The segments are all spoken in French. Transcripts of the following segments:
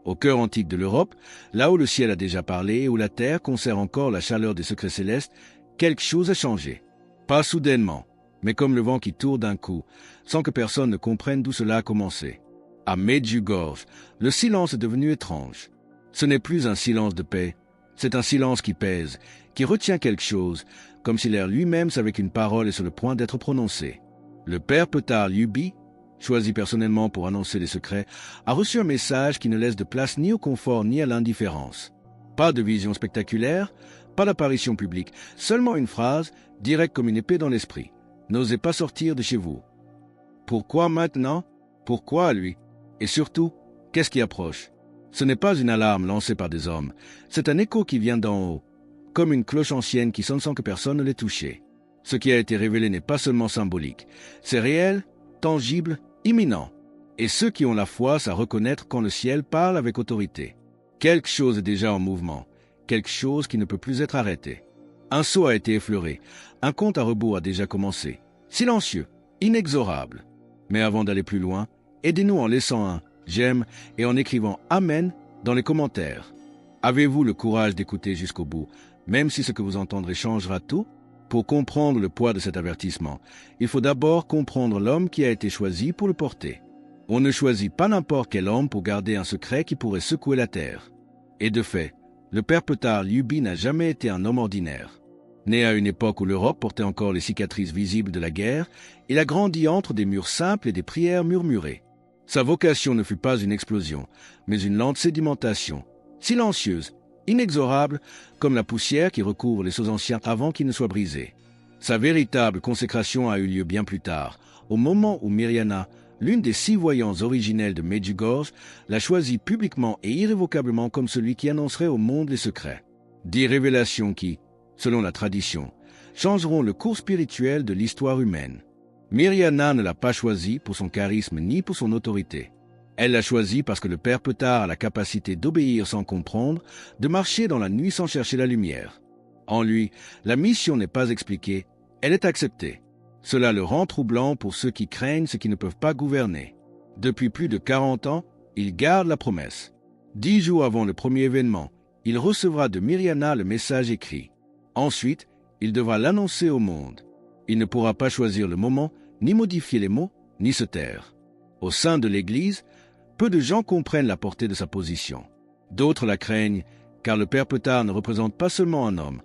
Au cœur antique de l'Europe, là où le ciel a déjà parlé et où la terre conserve encore la chaleur des secrets célestes, quelque chose a changé. Pas soudainement, mais comme le vent qui tourne d'un coup, sans que personne ne comprenne d'où cela a commencé. À Medjugorje, le silence est devenu étrange. Ce n'est plus un silence de paix, c'est un silence qui pèse, qui retient quelque chose, comme si l'air lui-même savait qu'une parole est sur le point d'être prononcée. Le père Petar Ljubi, choisi personnellement pour annoncer les secrets, a reçu un message qui ne laisse de place ni au confort ni à l'indifférence. Pas de vision spectaculaire, pas d'apparition publique, seulement une phrase, directe comme une épée dans l'esprit. N'osez pas sortir de chez vous. Pourquoi maintenant? Pourquoi lui? Et surtout, qu'est-ce qui approche? Ce n'est pas une alarme lancée par des hommes, c'est un écho qui vient d'en haut, comme une cloche ancienne qui sonne sans que personne ne l'ait touchée. Ce qui a été révélé n'est pas seulement symbolique, c'est réel, tangible, imminent. Et ceux qui ont la foi savent reconnaître quand le ciel parle avec autorité. Quelque chose est déjà en mouvement, quelque chose qui ne peut plus être arrêté. Un sceau a été effleuré, un compte à rebours a déjà commencé, silencieux, inexorable. Mais avant d'aller plus loin, aidez-nous en laissant un « j'aime » et en écrivant « Amen » dans les commentaires. Avez-vous le courage d'écouter jusqu'au bout, même si ce que vous entendrez changera tout? Pour comprendre le poids de cet avertissement, il faut d'abord comprendre l'homme qui a été choisi pour le porter. On ne choisit pas n'importe quel homme pour garder un secret qui pourrait secouer la terre. Et de fait, le père Petar Ljubi n'a jamais été un homme ordinaire. Né à une époque où l'Europe portait encore les cicatrices visibles de la guerre, il a grandi entre des murs simples et des prières murmurées. Sa vocation ne fut pas une explosion, mais une lente sédimentation, silencieuse, inexorable, comme la poussière qui recouvre les sceaux anciens avant qu'ils ne soient brisés. Sa véritable consécration a eu lieu bien plus tard, au moment où Mirjana, l'une des 6 voyants originels de Medjugorje, l'a choisi publiquement et irrévocablement comme celui qui annoncerait au monde les secrets. 10 révélations qui, selon la tradition, changeront le cours spirituel de l'histoire humaine. Mirjana ne l'a pas choisi pour son charisme ni pour son autorité. Elle l'a choisi parce que le père Petar a la capacité d'obéir sans comprendre, de marcher dans la nuit sans chercher la lumière. En lui, la mission n'est pas expliquée, elle est acceptée. Cela le rend troublant pour ceux qui craignent ce qui ne peuvent pas gouverner. Depuis plus de 40 ans, il garde la promesse. 10 jours avant le premier événement, il recevra de Mirjana le message écrit. Ensuite, il devra l'annoncer au monde. Il ne pourra pas choisir le moment, ni modifier les mots, ni se taire. Au sein de l'Église, peu de gens comprennent la portée de sa position. D'autres la craignent, car le père Petar ne représente pas seulement un homme.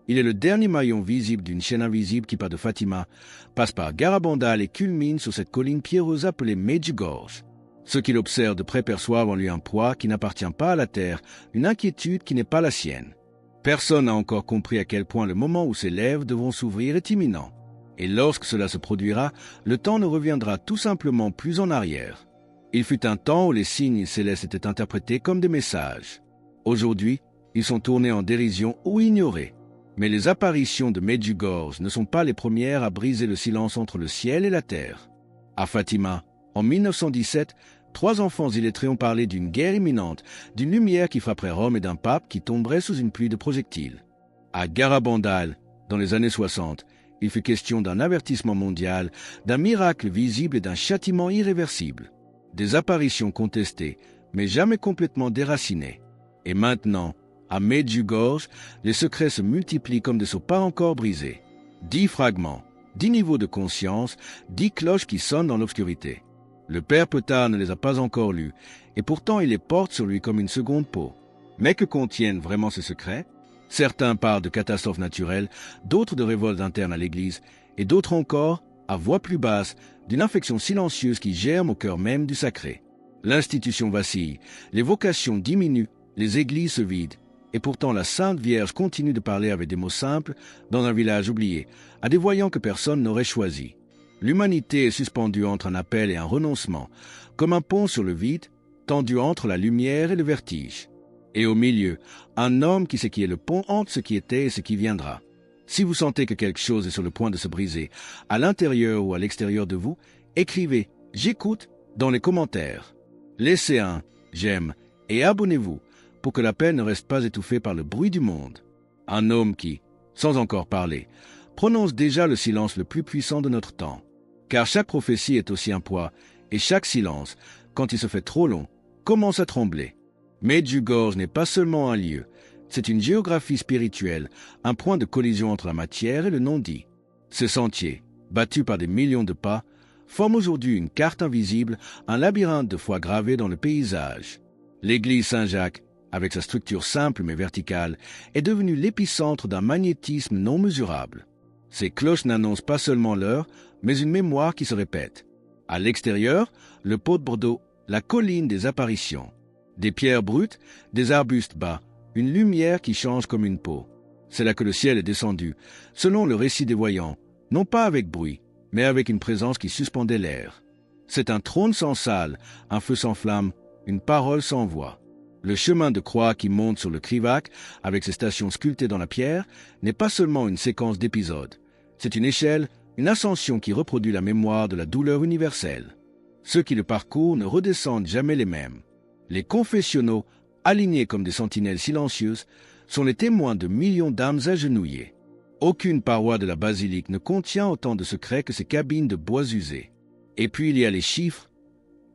Il est le dernier maillon visible d'une chaîne invisible qui part de Fatima, passe par Garabandal et culmine sur cette colline pierreuse appelée Medjugorje. Ceux qui l'observent de près perçoivent en lui un poids qui n'appartient pas à la terre, une inquiétude qui n'est pas la sienne. Personne n'a encore compris à quel point le moment où ses lèvres devront s'ouvrir est imminent. Et lorsque cela se produira, le temps ne reviendra tout simplement plus en arrière. Il fut un temps où les signes célestes étaient interprétés comme des messages. Aujourd'hui, ils sont tournés en dérision ou ignorés. Mais les apparitions de Medjugorje ne sont pas les premières à briser le silence entre le ciel et la terre. À Fatima, en 1917, 3 enfants illettrés ont parlé d'une guerre imminente, d'une lumière qui frapperait Rome et d'un pape qui tomberait sous une pluie de projectiles. À Garabandal, dans les années 60, il fut question d'un avertissement mondial, d'un miracle visible et d'un châtiment irréversible. Des apparitions contestées, mais jamais complètement déracinées. Et maintenant, à Medjugorje, les secrets se multiplient comme des seaux pas encore brisés. 10 fragments, 10 niveaux de conscience, 10 cloches qui sonnent dans l'obscurité. Le père Petar ne les a pas encore lus, et pourtant il les porte sur lui comme une seconde peau. Mais que contiennent vraiment ces secrets? Certains parlent de catastrophes naturelles, d'autres de révoltes internes à l'Église, et d'autres encore, à voix plus basse, d'une infection silencieuse qui germe au cœur même du sacré. L'institution vacille, les vocations diminuent, les églises se vident, et pourtant la Sainte Vierge continue de parler avec des mots simples dans un village oublié, à des voyants que personne n'aurait choisis. L'humanité est suspendue entre un appel et un renoncement, comme un pont sur le vide, tendu entre la lumière et le vertige. Et au milieu, un homme qui sait qui est le pont entre ce qui était et ce qui viendra. Si vous sentez que quelque chose est sur le point de se briser, à l'intérieur ou à l'extérieur de vous, écrivez « J'écoute » dans les commentaires. Laissez un « J'aime » et abonnez-vous pour que l'appel ne reste pas étouffé par le bruit du monde. Un homme qui, sans encore parler, prononce déjà le silence le plus puissant de notre temps. Car chaque prophétie est aussi un poids, et chaque silence, quand il se fait trop long, commence à trembler. Medjugorje n'est pas seulement un lieu, c'est une géographie spirituelle, un point de collision entre la matière et le non-dit. Ce sentier, battu par des millions de pas, forme aujourd'hui une carte invisible, un labyrinthe de foi gravé dans le paysage. L'église Saint-Jacques, avec sa structure simple mais verticale, est devenue l'épicentre d'un magnétisme non mesurable. Ses cloches n'annoncent pas seulement l'heure, mais une mémoire qui se répète. À l'extérieur, le pot de Bordeaux, la colline des apparitions. Des pierres brutes, des arbustes bas, une lumière qui change comme une peau. C'est là que le ciel est descendu, selon le récit des voyants, non pas avec bruit, mais avec une présence qui suspendait l'air. C'est un trône sans salle, un feu sans flamme, une parole sans voix. Le chemin de croix qui monte sur le Krivac, avec ses stations sculptées dans la pierre, n'est pas seulement une séquence d'épisodes. C'est une échelle, une ascension qui reproduit la mémoire de la douleur universelle. Ceux qui le parcourent ne redescendent jamais les mêmes. Les confessionnaux, alignés comme des sentinelles silencieuses, sont les témoins de millions d'âmes agenouillées. Aucune paroi de la basilique ne contient autant de secrets que ces cabines de bois usés. Et puis il y a les chiffres.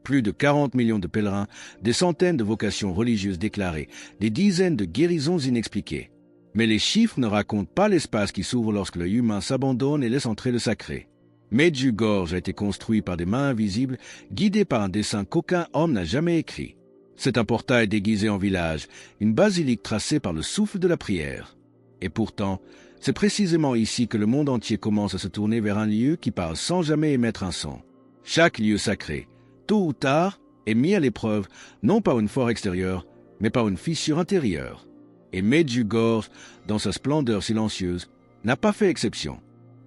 Plus de 40 millions de pèlerins, des centaines de vocations religieuses déclarées, des dizaines de guérisons inexpliquées. Mais les chiffres ne racontent pas l'espace qui s'ouvre lorsque l'œil humain s'abandonne et laisse entrer le sacré. Medjugorje a été construit par des mains invisibles, guidées par un dessin qu'aucun homme n'a jamais écrit. C'est un portail déguisé en village, une basilique tracée par le souffle de la prière. Et pourtant, c'est précisément ici que le monde entier commence à se tourner vers un lieu qui parle sans jamais émettre un son. Chaque lieu sacré, tôt ou tard, est mis à l'épreuve, non par une force extérieure, mais par une fissure intérieure. Et Medjugorje, dans sa splendeur silencieuse, n'a pas fait exception.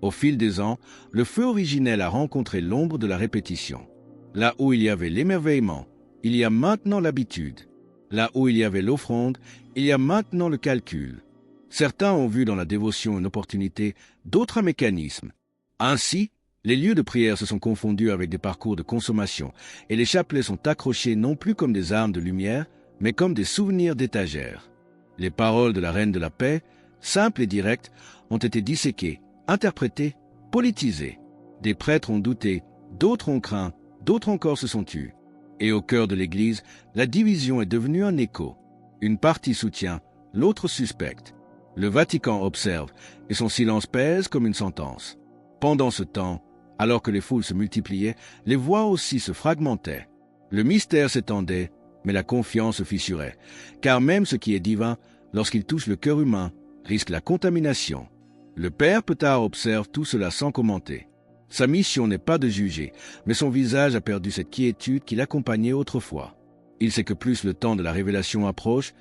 Au fil des ans, le feu originel a rencontré l'ombre de la répétition. Là où il y avait l'émerveillement, il y a maintenant l'habitude. Là où il y avait l'offrande, il y a maintenant le calcul. Certains ont vu dans la dévotion une opportunité, d'autres un mécanisme. Ainsi, les lieux de prière se sont confondus avec des parcours de consommation, et les chapelets sont accrochés non plus comme des armes de lumière, mais comme des souvenirs d'étagères. Les paroles de la Reine de la Paix, simples et directes, ont été disséquées, interprétées, politisées. Des prêtres ont douté, d'autres ont craint, d'autres encore se sont tus. Et au cœur de l'Église, la division est devenue un écho. Une partie soutient, l'autre suspecte. Le Vatican observe, et son silence pèse comme une sentence. Pendant ce temps, alors que les foules se multipliaient, les voix aussi se fragmentaient. Le mystère s'étendait, mais la confiance se fissurait, car même ce qui est divin, lorsqu'il touche le cœur humain, risque la contamination. Le père Petard observe tout cela sans commenter. Sa mission n'est pas de juger, mais son visage a perdu cette quiétude qui l'accompagnait autrefois. Il sait que plus le temps de la révélation approche,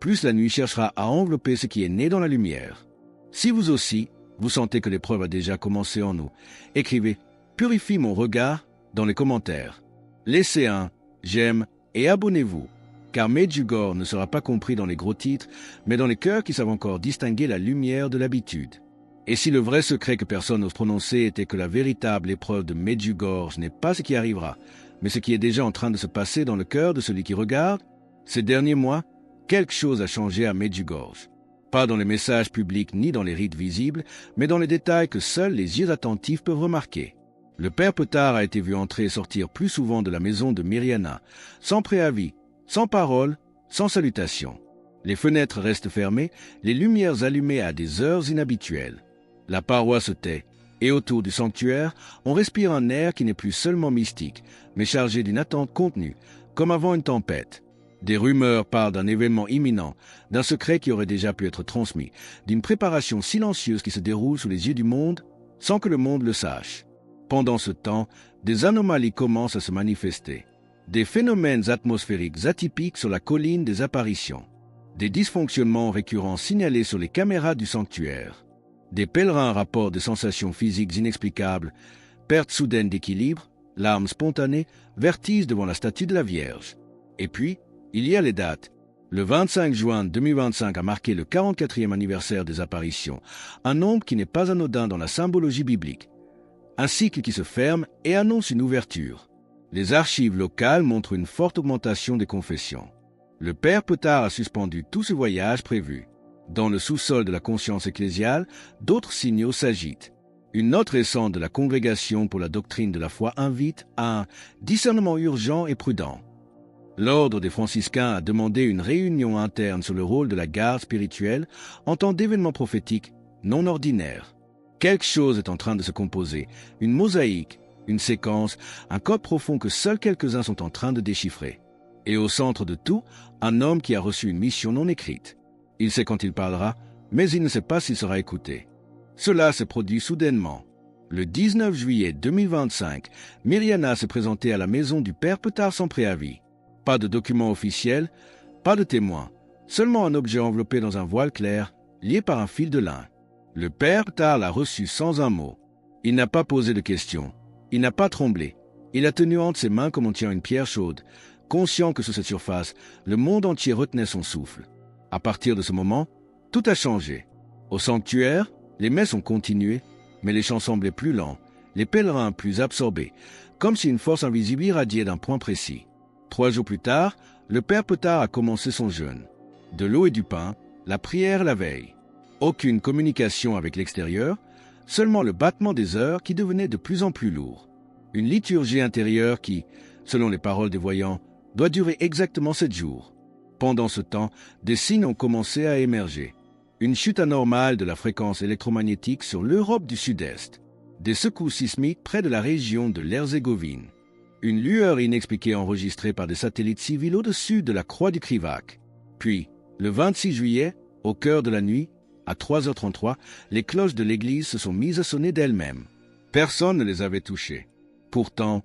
plus la nuit cherchera à envelopper ce qui est né dans la lumière. Si vous aussi, vous sentez que l'épreuve a déjà commencé en nous, écrivez « Purifie mon regard » dans les commentaires. Laissez un « J'aime » et abonnez-vous, car Medjugorje ne sera pas compris dans les gros titres, mais dans les cœurs qui savent encore distinguer la lumière de l'habitude. Et si le vrai secret que personne n'ose prononcer était que la véritable épreuve de Medjugorje n'est pas ce qui arrivera, mais ce qui est déjà en train de se passer dans le cœur de celui qui regarde, ces derniers mois, quelque chose a changé à Medjugorje. Pas dans les messages publics ni dans les rites visibles, mais dans les détails que seuls les yeux attentifs peuvent remarquer. Le père Petard a été vu entrer et sortir plus souvent de la maison de Myriana, sans préavis, sans parole, sans salutation. Les fenêtres restent fermées, les lumières allumées à des heures inhabituelles. La paroi se tait, et autour du sanctuaire, on respire un air qui n'est plus seulement mystique, mais chargé d'une attente contenue, comme avant une tempête. Des rumeurs parlent d'un événement imminent, d'un secret qui aurait déjà pu être transmis, d'une préparation silencieuse qui se déroule sous les yeux du monde, sans que le monde le sache. Pendant ce temps, des anomalies commencent à se manifester. Des phénomènes atmosphériques atypiques sur la colline des apparitions. Des dysfonctionnements récurrents signalés sur les caméras du sanctuaire. Des pèlerins rapportent des sensations physiques inexplicables, perte soudaine d'équilibre, larmes spontanées, vertige devant la statue de la Vierge. Et puis, il y a les dates. Le 25 juin 2025 a marqué le 44e anniversaire des apparitions, un nombre qui n'est pas anodin dans la symbologie biblique. Un cycle qui se ferme et annonce une ouverture. Les archives locales montrent une forte augmentation des confessions. Le père Petard a suspendu tout ce voyage prévu. Dans le sous-sol de la conscience ecclésiale, d'autres signaux s'agitent. Une note récente de la Congrégation pour la doctrine de la foi invite à un discernement urgent et prudent. L'ordre des franciscains a demandé une réunion interne sur le rôle de la garde spirituelle en temps d'événements prophétiques non ordinaires. Quelque chose est en train de se composer, une mosaïque, une séquence, un code profond que seuls quelques-uns sont en train de déchiffrer. Et au centre de tout, un homme qui a reçu une mission non écrite. Il sait quand il parlera, mais il ne sait pas s'il sera écouté. Cela se produit soudainement. Le 19 juillet 2025, Myriana s'est présentée à la maison du père Petard sans préavis. Pas de document officiel, pas de témoin, seulement un objet enveloppé dans un voile clair, lié par un fil de lin. Le père Petard l'a reçu sans un mot. Il n'a pas posé de questions. Il n'a pas tremblé. Il a tenu entre ses mains comme on tient une pierre chaude, conscient que sous cette surface, le monde entier retenait son souffle. À partir de ce moment, tout a changé. Au sanctuaire, les messes ont continué, mais les chants semblaient plus lents, les pèlerins plus absorbés, comme si une force invisible irradiait d'un point précis. 3 jours plus tard, le père Petard a commencé son jeûne. De l'eau et du pain, la prière la veille. Aucune communication avec l'extérieur, seulement le battement des heures qui devenait de plus en plus lourd. Une liturgie intérieure qui, selon les paroles des voyants, doit durer exactement 7 jours. Pendant ce temps, des signes ont commencé à émerger. Une chute anormale de la fréquence électromagnétique sur l'Europe du Sud-Est. Des secousses sismiques près de la région de l'Herzégovine. Une lueur inexpliquée enregistrée par des satellites civils au-dessus de la croix du Krivac. Puis, le 26 juillet, au cœur de la nuit, à 3h33, les cloches de l'église se sont mises à sonner d'elles-mêmes. Personne ne les avait touchées. Pourtant,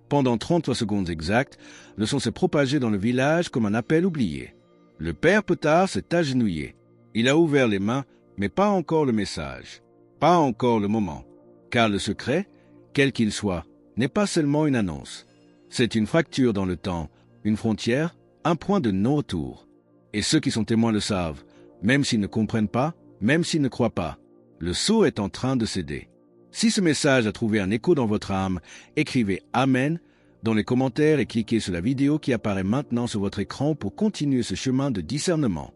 pendant 33 secondes exactes, le son s'est propagé dans le village comme un appel oublié. Le père Petard s'est agenouillé. Il a ouvert les mains, mais pas encore le message. Pas encore le moment. Car le secret, quel qu'il soit, n'est pas seulement une annonce. C'est une fracture dans le temps, une frontière, un point de non-retour. Et ceux qui sont témoins le savent, même s'ils ne comprennent pas, même s'ils ne croient pas. Le sceau est en train de céder. Si ce message a trouvé un écho dans votre âme, écrivez « Amen » dans les commentaires et cliquez sur la vidéo qui apparaît maintenant sur votre écran pour continuer ce chemin de discernement.